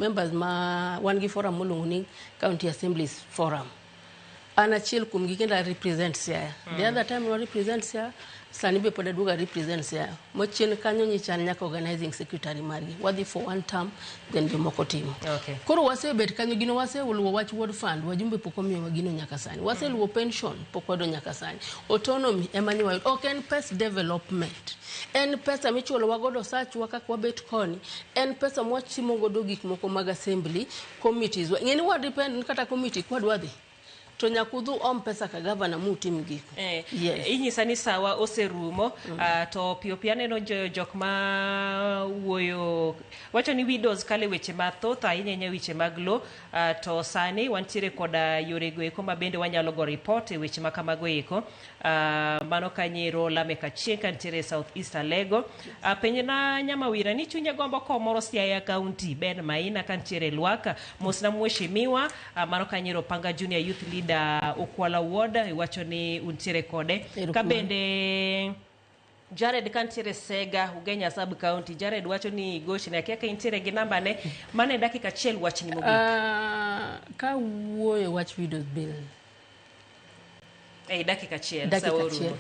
members ma wan gi forum molungo ni County Assemblies Forum. An achiel kuom gi kenda represent Siaya. The other time we represent Siaya, sani be poda duga represent Siaya. Mochien kanyo nyichan nyaka organizing secretary margi. Wadhi for one term, then jomoko timo. Okay. Koro wase bet kanyo gino wase uluwo wach ward fund, wajumbe poko miyo wagino nyaka sani. Wase luwo pension, poko wado nyaka sani. Autonomy, emani wa ok en pes development. En pesa michulo wagodo search waka kwa bet koni. En pesa mwachimo godo gik moko mag assembly, committees. Ngeni wa depend kata committee kwa dwadhi. To nyakudhu pesa ka governor mutim giko. Yes. Inyisa ni sawa oserumo to pio neno jok ma wuoyo wacho ni widows kale weche mathoth ahinya weche maglo to sani wantiere koda yore go eko mabende wanyalo go report e weche makamago eko mano kanyero Lameka Chieka ntiere South East Alego penyena Nyamawira ni chunya gombo komoro Siaya County Ben Maina kantiere Lwaka mosna mweshimiwa mano kanyero Panga Junior Youth Leader Okwala Ward iwacho ni untiere kode kabende Jared kantiere Sega Ugenya Sub County Jared wacho ni goshi na kaka intiere gi namba ne mane dakika achiel wach ni mogik ka wuoyo wach widows bill dakika achiel